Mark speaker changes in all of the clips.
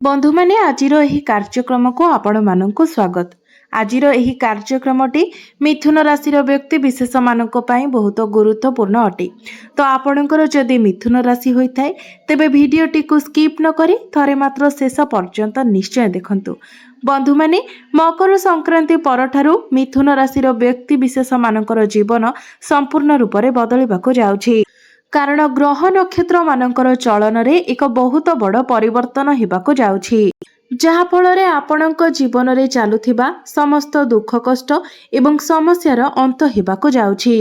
Speaker 1: बंधु माने आजिर एही कार्यक्रम को आपण माननकु स्वागत। आजिर एही कार्यक्रमटी मिथुन राशि व्यक्ति विशेष मानक पई बहुत गुरुत्वपूर्ण अटे। तो आपणकर जदि मिथुन राशि होइथाय तेबे भिडियोटी को स्किप न करी थरे मात्र शेष पर्यंत निश्चय देखंतु। बंधु माने मकर संक्रांति परठारु मिथुन राशि व्यक्ति विशेष मानकर जीवन संपूर्ण रूप से बदलिबाकु जाउछि। कारण ग्रह नक्षत्र मानकर चलन रे एक बहुत बड़ परिवर्तन हेबाकु जाउछि, जहा फଳରେ आपणक जीवन रे चालुथिबा समस्त दुख कष्ट एवं समस्यार अंत हेबाकु जाउछि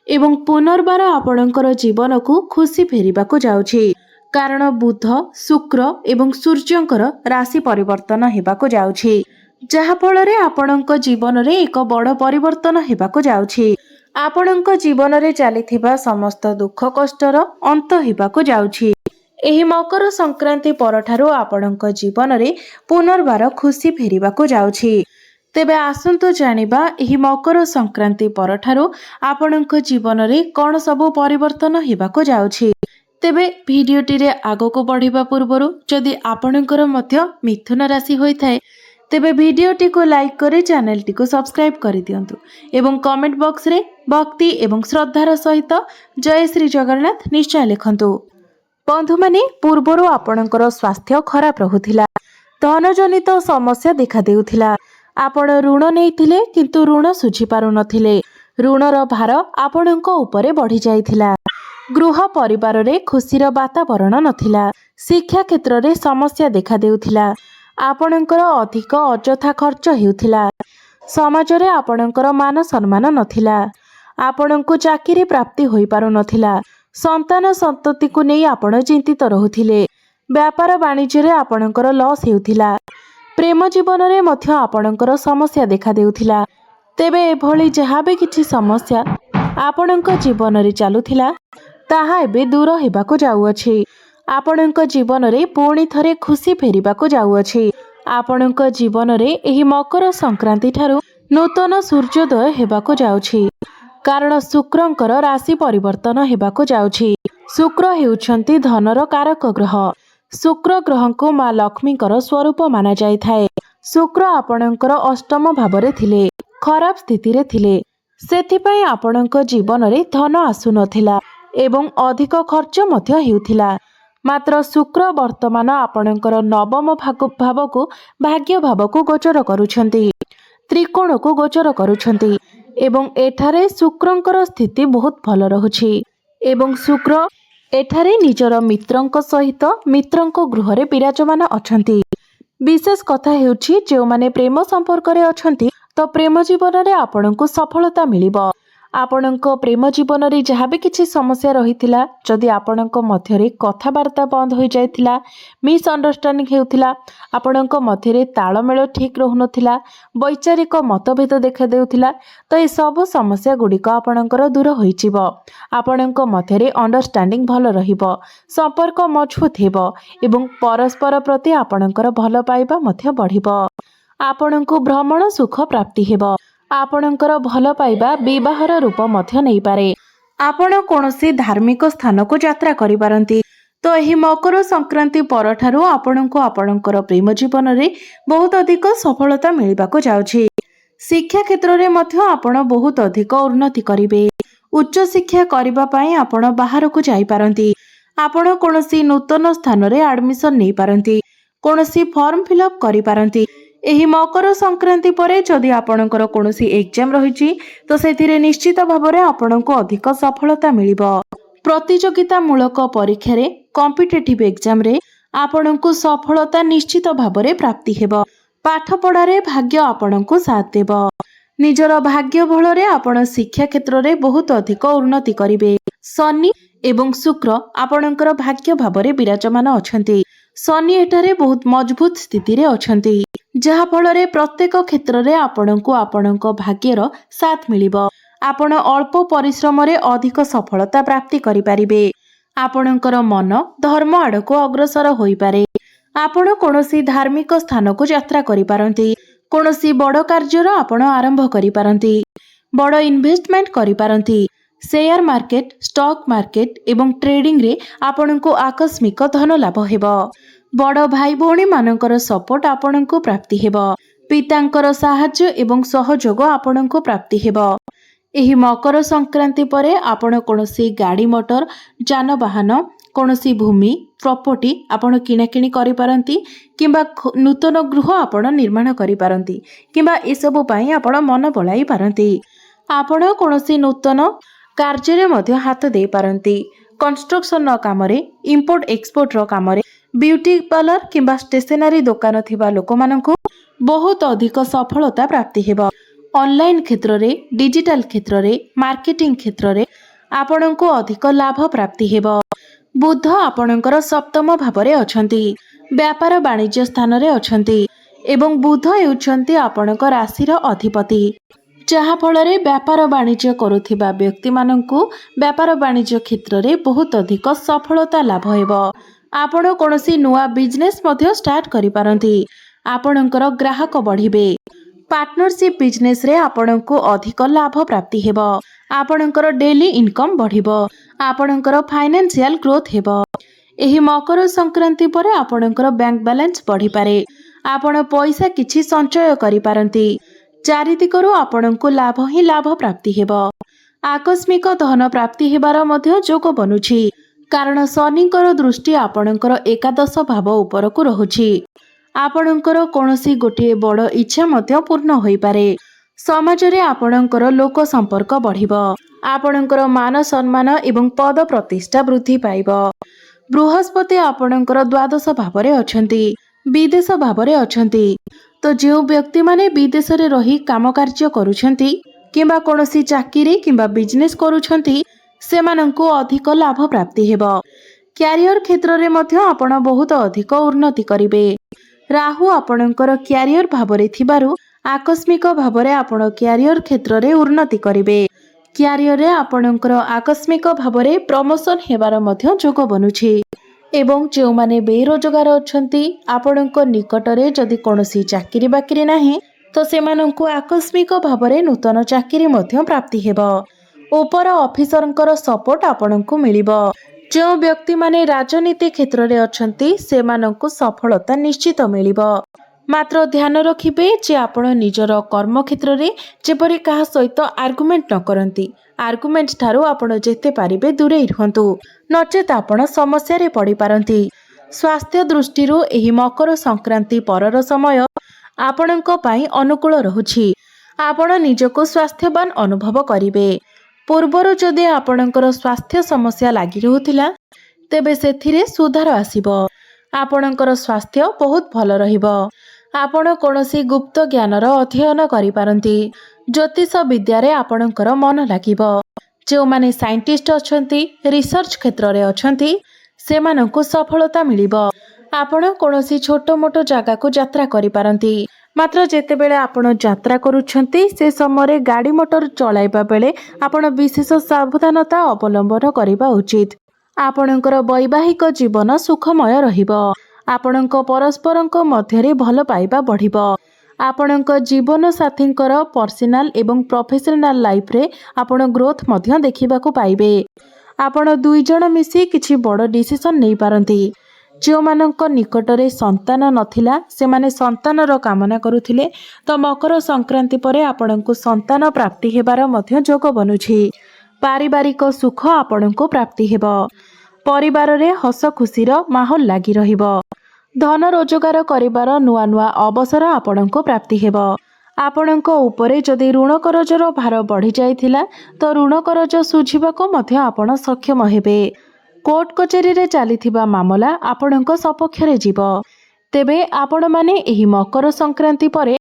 Speaker 1: एवं पुनर्बार आपणकर जीवन को खुशी फेरिबाकु जाउछि। कारण बुध शुक्र एवं सूर्यंकर राशि परिवर्तन हेबाकु जाउछि, जहा फଳରେ आपणक जीवन रे एक बड़ परिवर्तन हेबाकु जाउछि। आपणक जीवन रे चलीथिबा समस्त दुख कष्टर अंत हेबाकु जाउछि। एही मकर संक्रांति परठारु आपणक जीवन रे पुनर्बार खुशी फेरिबाकु जाउछि। तेबे आसंतु जानिबा एही मकर संक्रांति परठारु आपणक जीवन रे कोन सब परिवर्तन हेबाकु जाउछि। तेबे भिडियोटी रे आगको बढ़िबा पूर्वरु जदि आपणकर मध्य मिथुन राशि होइथाय तेबे भिडियोटी को लाइक करे चैनल टी को सब्सक्राइब कर दियंतु एवं कमेंट बॉक्स रे भक्ति एवं श्रद्धार सहित जय श्री जगन्नाथ निश्चय लिखंतु। बंधु माने पूर्वरु आपणकर स्वास्थ्य खराब रहुथिला, धन जनित समस्या देखा देउथिला, आपण ऋण नेइथिले किंतु ऋण सुझी पारु नथिले, ऋणर भार आपणक उपरे बढ़ी जाइथिला, गृह परिवार रे खुशीर वातावरण नथिला, शिक्षा क्षेत्र रे समस्या देखा देउथिला, आपणकर अधिक अजथा खर्च हेउथिला, समाज रे आपणकर मान सम्मान नथिला, आपणको चाकरी प्राप्ति होई पारु नथिला, संतान संतति को नहीं आपण चिंतित रहुथिले, व्यापार वाणिज्य रे आपणकर लॉस हेउथिला, प्रेम जीवन रे मध्य आपणकर समस्या देखा देउथिला। तेबे एभली जहा भी किछि समस्या आपणक जीवन रे चालुथिला ताहा एबे दूर हेबाकु जाउअछि। आपणक जीवन रे पुणी थरे खुशी फेरिबाकु जाउअछि। आपणक जीवन रे एही मकर संक्रांति ठारू नूतन सूर्योदय हेबाकु जाउछि, कारण शुक्रंकर राशि परिवर्तन हेबाकु जाउछि। शुक्र हेउछंती धनर कारक ग्रह। शुक्र ग्रह को मां लक्ष्मीकर स्वरूप माना जाइथाए। शुक्र आपणकर अष्टम भावरे थिले, खराब स्थिति रे थिले, सेथिपई आपणक जीवन रे धन आसु नथिला एवं अधिक खर्च मध्य हेउथिला। मात्र शुक्र वर्तमान आपणकर नवम भाव को भाग्य भाव को गोचर करुछंती, त्रिकोण को गोचर करुछंती एवं एठारे शुक्रंकर स्थिति बहुत भल रहुछि एवं शुक्र एठारे निजर मित्रंक सहित मित्रंक गृह रे विराजमान अछंती। विशेष कथा हेउछि जे माने प्रेम संपर्क रे अछंती तो प्रेम जीवन रे आपणको सफलता मिलिबो। आपणक प्रेम जीवन रे जहाँ भी किछि समस्या रहिथिला, जदि आपणक मध्य रे कथावार्ता बंद हो जाइथिला, मिसअंडरस्टैंडिंग हेउथिला, आपणक मध्य रे तालमेल ठीक रहुनथिला, वैचारिक मतभेद देखा देउथिला, तो ए सब समस्या गुड़िक आपणकर दूर होइचिबो। आपणक मध्य रे अंडरस्टैंडिंग भल रहिबो, संपर्क मजबूत हेबो एवं परस्पर प्रति आपणकर भल पाइबा मध्य बढ़िबो। आपणको भ्रमण सुख प्राप्ति हेबो। आपणकर भल पाइबा विवाहर रूप मध्य नहीं पारे। आपण कोनोसी धार्मिक स्थान को यात्रा करि पारंती। तो एही मकर संक्रांति परठारु आपणको आपणकर प्रेम जीवन रे बहुत अधिक सफलता मिलिबाको जाउछि। शिक्षा क्षेत्र रे मध्य आपण बहुत अधिक उन्नति करिवे। उच्च शिक्षा करिबा पई आपण बाहर को जाई पारंती। आपण कोनोसी नूतन स्थान रे एडमिशन नै पारंती, कोनोसी फॉर्म फिलअप करि पारंती। एही मकर संक्रांति परे जदि आपणकर कोनोसी एग्जाम रहिछि तो सेथिरे निश्चित भाबरे आपणको अधिक सफलता मिलिबो। प्रतियोगिता मूलक परीक्षा रे कॉम्पिटिटिव एग्जाम रे आपणको सफलता निश्चित भाबरे प्राप्ति हेबो। पाठ पढ़ा रे भाग्य आपणको साथ देबो। निजर भाग्य बल रे आपण शिक्षा क्षेत्र रे बहुत अधिक उन्नति करिवे। शनि एवं शुक्र आपणकर भाग्य भाबरे विराजमान अछंती। शनि एठारे बहुत मजबूत स्थिति रे अछंती, जहा फଳରେ प्रत्येक क्षेत्र रे आपणको आपणक भाग्यर साथ मिलिबो। आपण अल्प परिश्रम रे अधिक सफलता प्राप्ति करि परिबे। आपणकर मन धर्म आडको अग्रसर होई पारे। आपण कोनोसी धार्मिक स्थान को यात्रा करि पारंती, कोनोसी बड़ कार्यर आपण आरंभ करि पारंती, बड़ इन्वेस्टमेंट करि पारंती। शेयर मार्केट, स्टॉक मार्केट एवं ट्रेडिंग रे आपणको आकस्मिक धन लाभ हेबो। बड़ भाई भौणी मानकर सपोर्ट आपणको प्राप्ति हेब। पितांकर साहाय्य एवं सहयोग आपणको प्राप्ति हेब। एही मकर संक्रांति परे आपण कोनोसी गाड़ी मोटर जानवाहन कोनोसी भूमि प्रॉपर्टी आपण किणाकिणी करि पारंती किंबा नूतन गृह आपण निर्माण करि पारंती किंबा एसबु पई आपण मन बलाई पारंती। आपण कोनोसी नूतन कार्य मध्य हाथ दे पारंती। कंस्ट्रक्शन काम रे इंपोर्ट एक्सपोर्ट रो काम रे ब्यूटी पार्लर किंबा स्टेशनरी दुकान थिबा लोक माननकु बहुत अधिक सफलता प्राप्ति हेब। ऑनलाइन क्षेत्र रे डिजिटल क्षेत्र रे मार्केटिंग क्षेत्र रे आपणको अधिक लाभ प्राप्ति हेब। बुध आपणकर सप्तम भावरे अछंती, व्यापार वाणिज्य स्थान रे अछंती एवं बुध हेउछंती आपणक राशि रो अधिपति, जहा फल रे व्यापार वाणिज्य करुथिबा व्यक्ति माननकु व्यापार वाणिज्य क्षेत्र रे बहुत अधिक सफलता लाभ हेब। आपण कोनोसी नुआ बिजनेस मध्य स्टार्ट करि पारंती। आपणकर ग्राहक बढ़िबे। पार्टनरशिप बिजनेस रे आपणको अधिक लाभ प्राप्ति हेब। आपणकर डेली इनकम बढ़िबो। आपणकर फाइनेंशियल ग्रोथ हेब। एही मकर संक्रांति परे आपणकर बैंक बैलेंस बढ़ी पारे। आपण पैसा किछि संचय करि पारंती। चारिदिकरु आपणको लाभ ही लाभ प्राप्ति हेब। आकस्मिक धन प्राप्ति हेबार मध्य जोग बनुछि, कारण शनिकर दृष्टि आपणकर एकादश भाव उपरकु रहुछि। आपणकर कोनोसी गोटे बड़ इच्छा मध्य पूर्ण होई पारे। समाज रे आपणकर लोक संपर्क बढ़िबो। आपणकर मान सम्मान एवं पद प्रतिष्ठा वृद्धि पाइबो। बृहस्पति आपणकर द्वादश भावरे अछंती, विदेश भावरे अछंती। तो जो व्यक्ति माने विदेश रे रही काम कार्य करूछंती किंबा कोनोसी चाकरी किंबा बिजनेस करूछंती सेमानंकु अधिक लाभ प्राप्ति हेबो। क्यारियर क्षेत्र रे मध्य आपण बहुत अधिक उन्नति करिवे। राहु आपणकर क्यारियर भावरे थिबारु आकस्मिक भावरे आपण क्यारियर क्षेत्र रे उन्नति करिवे। क्यारियर रे आपणकर आकस्मिक भावरे प्रमोशन हेबार मध्य जोग बनुछि। एवं जो माने बेरोजगार अछंती आपणक निकटरे जदि कोनोसी चाकरी बाकरी नाही तो सेमानंकु आकस्मिक भावरे नूतन चाकरी मध्य प्राप्ति हेबो। ऊपर ऑफिसरंकर सपोर्ट आपणंकु मिलिबो। जो व्यक्ति माने राजनीति क्षेत्र रे अछंती सेमानंकु सफलता निश्चित मिलिबो। मात्र ध्यान रखिबे जे आपण निजर कर्म क्षेत्र रे जेपरि काहा सहित आर्गुमेंट न करंती। आर्गुमेंट ठारू आपण जेते पारिबे दूरे रहंतु, नचेत आपण समस्या रे पड़ी पारंती। स्वास्थ्य दृष्टिरू एही मकर संक्रांति परर समय आपणक पई अनुकूल रहुछि। आपण निजको स्वास्थ्यवान अनुभव करिवे। पूर्वरु जदि आपणकर स्वास्थ्य समस्या लागि रहुथिला तेबे सेथिरे सुधार आसीबो। आपणकर स्वास्थ्य बहुत भल रहिबो। आपण कोनोसी गुप्त ज्ञानर अध्ययन करि पारंती। ज्योतिष विद्या रे आपणकर मन लागिबो। जो माने साइंटिस्ट अछंती, रिसर्च क्षेत्र रे अछंती सेमानंकु सफलता मिलिबो। आपण कोनोसी छोटो मोटो जागा को यात्रा करि पारंती। मात्र जेतेबेले आपण यात्रा करूछंती से समय गाड़ी मोटर चलाइबा बेले आपण विशेष सावधानता अवलंबन करिबा उचित। आपणकर वैवाहिक जीवन सुखमय रहिबो। आपणक परस्परक मध्यरे भल पाइबा बढ़िबो। आपणक जीवन साथींकर पर्सनल एवं प्रोफेशनल लाइफ रे आपण ग्रोथ मध्य देखिबाकू पाइबे। आपण दुई जण मिसी किछि बड़ डिसिजन नै पारंती। जो मानक निकटरे संतान नथिला सेमाने संतानर कामना करुथिले तो मकर संक्रांति परे आपणको संतान प्राप्ति हेबार मध्य जोग बनुछि। पारिवारिक सुख आपणको प्राप्ति हेबो। परिवार रे हस खुशीर माहौल लागि रहिबो। धन रोजगार करिबार नुआ नुआ अवसर आपणको प्राप्ति हेबो। आपणको उपरे जदि ऋण करजर भार बढ़ी जाइथिला तो ऋण करज सुझिबाको मध्य आपण सक्षम हेबे। कोर्ट कचेरी रे चलीथिबा मामला आपणक सपक्षरे जीव। तेबे आपण माने एही मकर संक्रांति परे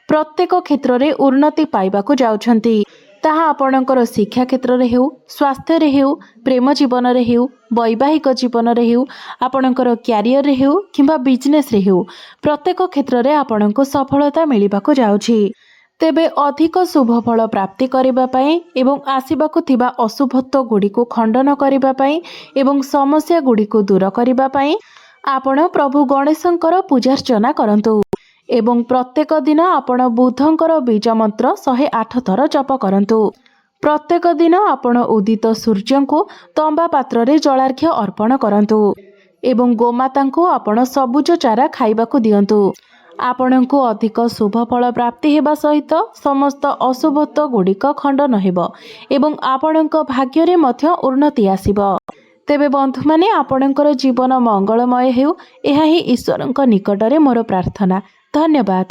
Speaker 1: प्रत्येक क्षेत्र रे उन्नति पाइबाकू जाउछंती। ताहा आपणकर शिक्षा क्षेत्र रे हेउ, स्वास्थ्य रे हेउ, प्रेम जीवन रे हेउ, वैवाहिक जीवन रे हेउ, आपणकर क्यारियर रे हेउ किंबा बिजनेस रे हेउ, प्रत्येक क्षेत्र रे आपणको सफलता मिलिबाकू जाउछि। तेबे अधिक शुभ फल प्राप्ति करिबा पई एवं आसीबाकू थिबा अशुभत्व गुड़िको खंडन करिबा पई एवं समस्या गुड़िको दूर करिबा पई आपण प्रभु गणेशंकर पूजार्चना करंतु एवं प्रत्येक दिन आपण बुधंकर बीज मंत्र 108 थर जप करंतु। प्रत्येक दिन आपण उदित सूर्य को तंबा पात्र रे जलार्घ्य अर्पण करंतु। ଏବଂ ଗୋମାତାଙ୍କୁ ଆପଣ ସବୁଜ ଚାରା ଖାଇବାକୁ ଦିଅନ୍ତୁ। ଆପଣଙ୍କୁ ଅଧିକ ଶୁଭ ଫଳ ପ୍ରାପ୍ତି ହେବା ସହିତ ସମସ୍ତ ଅଶୁଭତ୍ୱ ଗୁଡ଼ିକ ଖଣ୍ଡନ ହେବ ଏବଂ ଆପଣଙ୍କ ଭାଗ୍ୟରେ ମଧ୍ୟ ଉନ୍ନତି ଆସିବ। ତେବେ ବନ୍ଧୁମାନେ, ଆପଣଙ୍କର ଜୀବନ ମଙ୍ଗଳମୟ ହେଉ, ଏହା ହିଁ ଈଶ୍ୱରଙ୍କ ନିକଟରେ ମୋର ପ୍ରାର୍ଥନା। ଧନ୍ୟବାଦ।